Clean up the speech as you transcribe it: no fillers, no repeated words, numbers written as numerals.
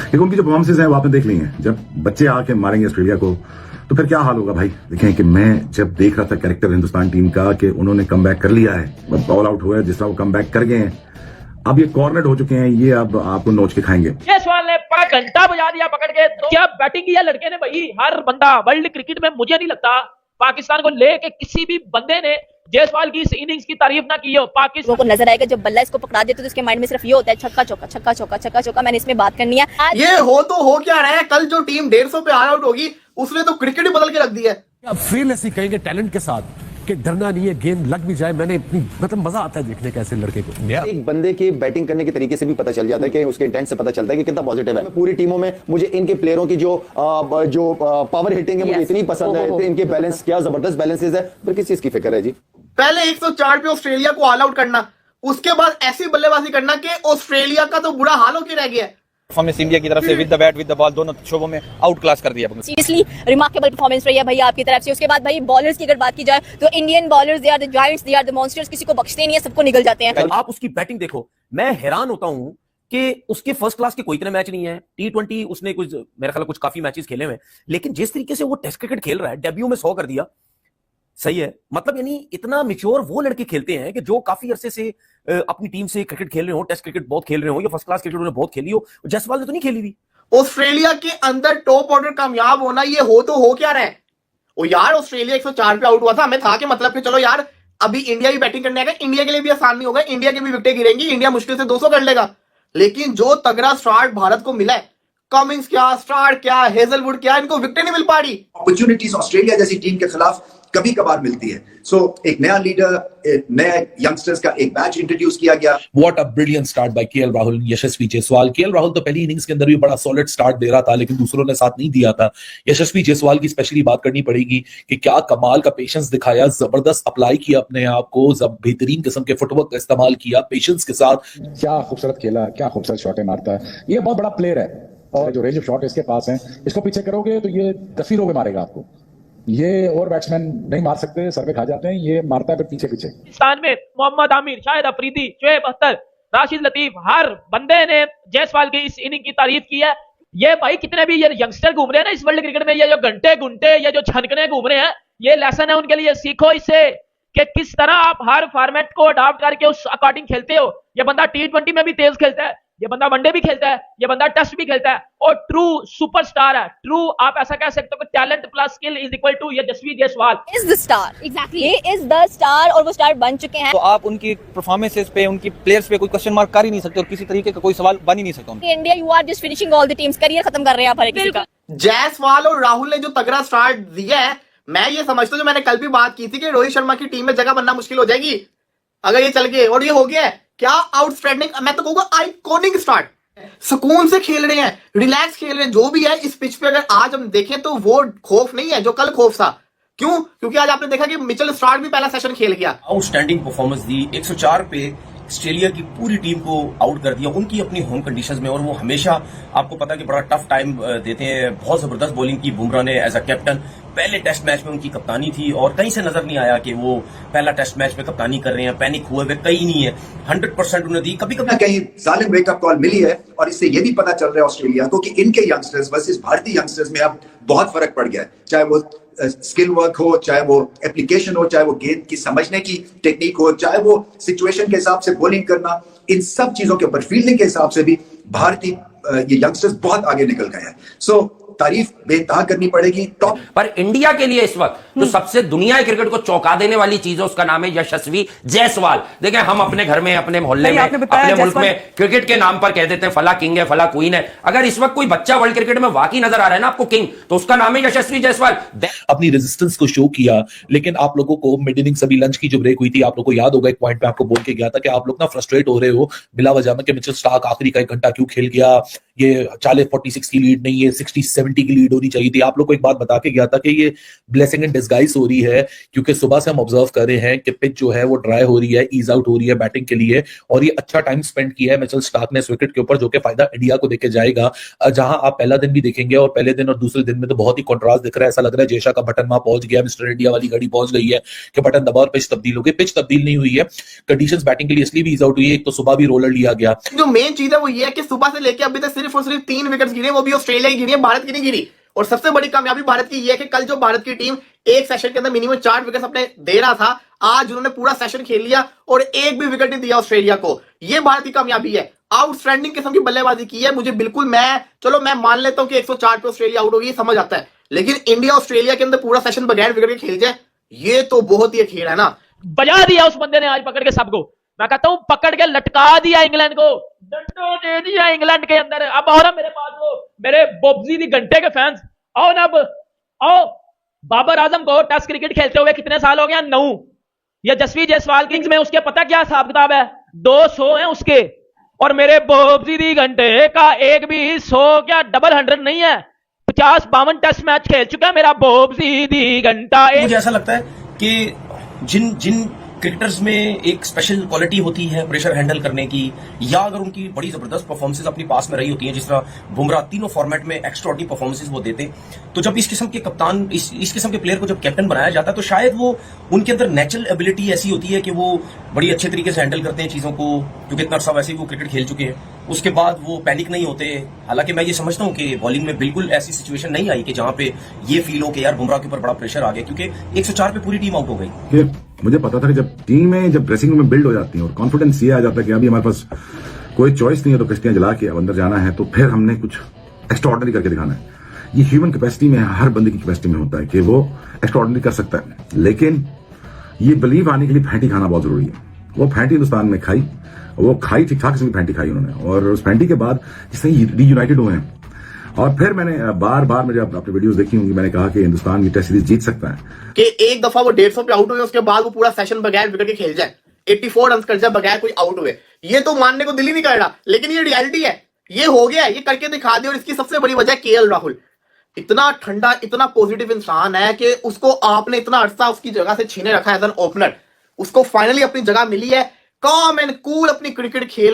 लेकिन उनकी जो परफॉर्मेंसेज हैं वो आपने देख ली हैं। जब बच्चे आके मारेंगे ऑस्ट्रेलिया को तो फिर क्या हाल होगा भाई। देखें कि मैं जब देख रहा था कैरेक्टर हिंदुस्तान टीम का कि उन्होंने कम बैक कर लिया है, ऑल आउट हुआ है, जिस तरह वो कम बैक कर गए हैं, अब ये कॉर्नर्ड हो चुके हैं, ये अब आपको नोच के खाएंगे। जायसवाल ने 5 घंटा बजा दिया पकड़ के। तो क्या बैटिंग किया लड़के ने भाई। हर बंदा वर्ल्ड क्रिकेट में, मुझे नहीं लगता पाकिस्तान को लेके किसी भी बंदे ने जायसवाल की इस इनिंग्स की तारीफ ना की हो। पाकिस्तान को नजर आएगा जब बल्ला इसको पकड़ा देते तो उसके माइंड में सिर्फ ये होता है छक्का चौका छक्का चौका छक्का चौका। मैंने इसमें बात करनी है। ये हो तो हो क्या रहा है, कल जो टीम 150 पे ऑल आउट होगी उसने तो क्रिकेट ही बदल के रख दिया है। अब फील ऐसी कहेंगे टैलेंट के साथ कि डरना नहीं है, गेंद लग भी जाए, मैंने मतलब मजा आता है देखने कैसे लड़के को। एक बंदे की बैटिंग करने के तरीके से भी पता चल जाता है कि उसके इंटेंट से पता चलता है कि कितना पॉजिटिव है। पूरी टीमों में मुझे इनके प्लेयरों की जो पावर हिटिंग है मुझे इतनी पसंद है, इनके बैलेंस क्या जबरदस्त बैलेंसेस है। फिर किस चीज की फिक्र है जी। पहले 104 पे ऑस्ट्रेलिया को ऑल आउट करना, उसके बाद ऐसी बल्लेबाजी करना कि ऑस्ट्रेलिया का तो बुरा हाल होकर रह गया है। परफॉर्मेंस इंडिया की तरफ से with the bat with the ball दोनों शोबों में आउट क्लास कर दिया। सीरियसली रिमार्केबल परफॉर्मेंस रही है भैया आपकी तरफ से। उसके बाद भाई बॉलर्स की अगर बात की जाए तो Indian bowlers they are the giants, they are the monsters, किसी को बख्शते नहीं है, सबको निकल जाते हैं। आप उसकी बैटिंग देखो, मैं हैरान होता हूं कि उसके फर्स्ट क्लास के कोई इतने मैच नहीं है। T20 उसने कुछ मेरे ख्याल कुछ काफी मैचेस खेले हुए, लेकिन जिस तरीके से वो टेस्ट क्रिकेट खेल रहा है, डेब्यू में 100 कर दिया, सही है। मतलब यानी इतना मैच्योर वो लड़के खेलते हैं कि जो काफी अरसे से अपनी टीम से क्रिकेट खेल रहे हो, टेस्ट क्रिकेट बहुत खेल रहे हो या फर्स्ट क्लास क्रिकेट उन्होंने बहुत खेली हो। जायसवाल ने तो नहीं खेली हुई। ऑस्ट्रेलिया के अंदर टॉप ऑर्डर कामयाब होना, ये हो तो हो क्या रहा है। ओ यार ऑस्ट्रेलिया 104 पे आउट हुआ था, हमें था कि मतलब कि चलो यार अभी इंडिया भी बैटिंग करने आएगा, इंडिया के लिए भी आसान नहीं होगा, इंडिया की भी विकेटें गिरेंगी, इंडिया मुश्किल से 200 कर लेगा। लेकिन जो तगड़ा स्टार्ट भारत को मिला है, कमिंस क्या, स्टार्ट क्या, हेजलवुड क्या, इनको विकेट नहीं मिल पा रही। अपॉर्चुनिटीज ऑस्ट्रेलिया जैसी टीम के खिलाफ कभी कभार मिलती है। सो एक नया लीडर, नए यंगस्टर्स का एक बैच इंट्रोड्यूस किया गया। What a brilliant start by KL Rahul, Yashasvi Jaiswal. KL Rahul तो पहली इनिंग्स के अंदर भी बड़ा सॉलिड स्टार्ट दे रहा था, लेकिन दूसरों ने साथ नहीं दिया था। यशस्वी जायसवाल की स्पेशली बात करनी पड़ेगी कि क्या कमाल का पेशेंस दिखाया, जबरदस्त अप्लाई किया अपने आप को, जब बेहतरीन किस्म के फुटवर्क का इस्तेमाल किया पेशेंस के साथ। क्या खूबसूरत खेला, क्या खूबसूरत शॉटें मारता है, ये बहुत बड़ा प्लेयर है और जो रेंज ऑफ शॉट इसके पास है, इसको पीछे करोगे तो ये 10 ही मारेगा आपको। ये और बैट्समैन नहीं मार सकते, सर पे खा जाते हैं, ये मारता है फिर पीछे पीछे। पाकिस्तान में मोहम्मद आमिर, शाहिद अफरीदी, शोएब अख्तर, राशिद लतीफ, हर बंदे ने जायसवाल की इस इनिंग की तारीफ की है। ये भाई कितने भी ये यंगस्टर घूम रहे हैं ना इस वर्ल्ड क्रिकेट में, ये जो घंटे घुंटे ये जो छनकने घूम रहे हैं, ये लेसन है उनके लिए। सीखो इससे कि किस तरह आप हर फॉर्मेट को अडॉप्ट करके उस अकॉर्डिंग खेलते हो। ये बंदा T20 में भी तेज खेलता है, ये बंदा वनडे भी खेलता है, ये बंदा टेस्ट भी खेलता है और ट्रू सुपरस्टार है। ट्रू आप ऐसा कह सकते हो कि talent plus skill is equal to Yashasvi Jaiswal is the star. Exactly, he is the star और वो स्टार बन चुके हैं। तो आप उनकी परफॉर्मेंसेस पे, उनकी प्लेयर्स पे कोई क्वेश्चन मार्क कर ही नहीं सकते और किसी तरीके का कोई सवाल बन ही नहीं सकता। India you are just finishing all the teams, career खत्म कर रहे हैं आप हर किसी का। जायसवाल और राहुल ने जो तगड़ा स्टार्ट दिया है, मैं ये समझता हूँ, जो मैंने कल भी बात की थी कि रोहित शर्मा की टीम में जगह बनना मुश्किल हो जाएगी अगर ये चल गए, और ये हो गया है। क्या आउटस्टैंडिंग, मैं तो कहूंगा आइकॉनिक स्टार्ट। सुकून से खेल रहे हैं, रिलैक्स खेल रहे हैं, जो भी है इस पिच पे अगर आज हम देखें तो वो खौफ नहीं है जो कल खौफ था। क्यों? क्योंकि आज आपने देखा कि मिचेल स्टार्क भी पहला सेशन खेल गया। आउटस्टैंडिंग परफॉर्मेंस दी, 104 पे ऑस्ट्रेलिया की पूरी टीम को आउट कर दिया उनकी अपनी होम कंडीशंस में, और वो हमेशा आपको पता है कि बड़ा टफ टाइम देते हैं। बहुत जबरदस्त बॉलिंग की बुमराह ने एज अ कैप्टन। पहले टेस्ट मैच में उनकी कप्तानी थी और कहीं से नजर नहीं आया कि वो पहला टेस्ट मैच में कप्तानी कर रहे हैं, पैनिक हुए हुए कहीं नहीं है। 100% उन्होंने दी। कभी कभी कहीं जालिम वेकअप कॉल मिली है और इससे ये भी पता चल रहा है ऑस्ट्रेलिया को कि इनके यंगस्टर्स वर्सेस भारतीय यंगस्टर्स में अब बहुत फर्क पड़ गया है। चाहे वो स्किल वर्क हो, चाहे वो एप्लीकेशन हो, चाहे वो गेंद की समझने की टेक्निक हो, चाहे वो सिचुएशन के हिसाब से बॉलिंग करना, इन सब चीजों के ऊपर फील्डिंग के हिसाब से भी भारतीय ये यंगस्टर्स बहुत आगे निकल गए हैं। सो तारीफ बेइंतहा करनी पड़ेगी। टॉप पर इंडिया के लिए इस वक्त जो सबसे दुनिया क्रिकेट को चौंका देने वाली चीज है उसका नाम है यशस्वी जायसवाल। देखें, हम अपने घर में, अपने मोहल्ले में, अपने मुल्क में क्रिकेट के नाम पर कह देते हैं फला किंग है, फला क्वीन है। अगर इस वक्त कोई बच्चा वर्ल्ड क्रिकेट में वाकई नजर आ रहा है ना आपको किंग, तो उसका नाम है यशस्वी जायसवाल। अपनी रेजिस्टेंस को शो किया, लेकिन आप लोगों को मिड इनिंग्स अभी लंच की जो ब्रेक हुई थी, आप लोगों को याद होगा एक पॉइंट पे आपको बोल के गया था कि आप लोग ना फ्रस्ट्रेट हो रहे हो बिला वजह में कि मिचेल स्टार्क आखिरी का 1 घंटा क्यों खेल गया, ये 40-46 की लीड नहीं है, 67 70 की लीड होनी चाहिए थी। आप लोग को एक बात बता के गया था कि ये ब्लेसिंग इन डिस्गाइज हो रही है, क्योंकि सुबह से हम ऑब्जर्व कर रहे हैं कि पिच जो है वो ड्राई हो रही है, ईज आउट हो रही है बैटिंग के लिए, और ये अच्छा टाइम स्पेंड किया है मिचेल स्टार्क ने इस विकेट के ऊपर, जो कि फायदा इंडिया को देके जाएगा। जहां आप पहला दिन भी देखेंगे और पहले दिन और दूसरे दिन में तो बहुत ही कॉन्ट्रास्ट दिख रहा है। ऐसा लग रहा है जेशा का बटन वहां पहुंच गया, मिस्टर इंडिया वाली घड़ी पहुंच गई है कि बटन दबा और पिच तब्दील हो गई। पिच तब्दील नहीं हुई है, कंडीशंस बैटिंग के लिए इसलिए भी ईज आउट हुई है। एक तो सुबह भी रोलर लिया गया। जो मेन चीज है वो ये है कि सुबह से लेके अभी तक सिर्फ और सिर्फ 3 विकेट गिरे, वो भी ऑस्ट्रेलिया की गिरी है, भारत की नहीं गिरी। और सबसे बड़ी कामयाबी भारत की ये है कि कल जो भारत की टीम एक सेशन के अंदर मिनिमम 4 विकेट अपने दे रहा था, आज उन्होंने पूरा सेशन खेल लिया और एक भी विकेट नहीं दिया ऑस्ट्रेलिया को। ये भारत की कामयाबी है। आउटस्टैंडिंग किस्म की बल्लेबाजी की है। मुझे बिल्कुल, मैं मान लेता हूं कि 104 पे ऑस्ट्रेलिया आउट होगी, समझ आता है, लेकिन इंडिया ऑस्ट्रेलिया के अंदर पूरा सेशन बगैर विकेट के खेल जाए, ये तो बहुत ही खेल है ना। बजा दिया उस बंदे ने आज पकड़ के सबको। मैं कहता हूं पकड़ के लटका दिया इंग्लैंड को, डंडो दे दिया इंग्लैंड के अंदर। अब आओ ना मेरे पास, वो मेरे बोब्जी दी घंटे के फैंस, आओ ना, अब आओ। बाबर आजम को टेस्ट क्रिकेट खेलते हुए कितने साल हो गया? 9। ये जसवीर जायसवाल किंग्स में उसके पता क्या हिसाब किताब है? 200 है उसके, और मेरे बोब्जी दी घंटे का एक भी 100 क्या डबल 100 नहीं है। 50-52 टेस्ट मैच खेल चुका है मेरा बोब्जी दी घंटा। मुझे ऐसा लगता है कि जिन क्रिकेटर्स में एक स्पेशल क्वालिटी होती है प्रेशर हैंडल करने की, या अगर उनकी बड़ी जबरदस्त परफॉर्मेंसेस अपनी पास में रही होती हैं, जिस तरह बुमराह तीनों फॉर्मेट में एक्स्ट्राऑर्डिनरी परफॉर्मेंसेस वो देते, तो जब इस किस्म के कप्तान, इस किस्म के प्लेयर को जब कैप्टन बनाया जाता है, तो शायद वो उनके अंदर नेचुरल एबिलिटी ऐसी होती है कि वो बड़ी अच्छे तरीके से हैंडल करते हैं चीजों को, क्योंकि इतना अर्सा वैसे ही वो क्रिकेट खेल चुके हैं। उसके बाद वो पैनिक नहीं होते। हालांकि मैं ये समझता हूं कि बॉलिंग में बिल्कुल ऐसी सिचुएशन नहीं आई कि जहां पे ये फील हो कि यार बुमराह के ऊपर बड़ा प्रेशर आ गया, क्योंकि 104 पे पूरी टीम आउट हो गई। मुझे पता था कि जब टीमें जब ड्रेसिंग रूम में बिल्ड हो जाती हैं और कॉन्फिडेंस ये आ जाता है कि अभी हमारे पास कोई चॉइस नहीं है, तो कश्तियां जला के अब अंदर जाना है, तो फिर हमने कुछ एक्स्ट्राऑर्डिनरी करके दिखाना है। ये ह्यूमन कैपेसिटी में, हर बंदे की कैपेसिटी में होता है कि वो एक्स्ट्राऑर्डिनरी कर सकता है, लेकिन ये बिलीव आने के लिए फैंटी खाना बहुत जरूरी है। वो फैंटी हिंदुस्तान में खाई, वो खाई ठीक ठाक किस्म की फैंटी खाई उन्होंने, और उस फैंटी के बाद जिससे रीयूनाइटेड हुए हैं। और फिर मैंने बार बार मुझे अपने वीडियोस देखी होंगी, मैंने कहा कि हिंदुस्तान ये टेस्ट सीरीज जीत सकता है कि एक दफा वो 150 पे आउट हुए, उसके बाद वो पूरा सेशन बगैर विकेट के खेल जाए, 84 रन कर जाए बगैर कोई आउट हुए। ये तो मानने को दिल ही नहीं कर रहा, लेकिन ये रियलिटी है, ये हो गया है, ये करके दिखा दिया। और इसकी सबसे बड़ी वजह केएल राहुल इतना ठंडा, इतना पॉजिटिव इंसान है कि उसको आपने इतना अरसा उसकी जगह से छीने रखा है एज एन ओपनर, उसको फाइनली अपनी जगह मिली है, काम एंड कूल अपनी क्रिकेट खेल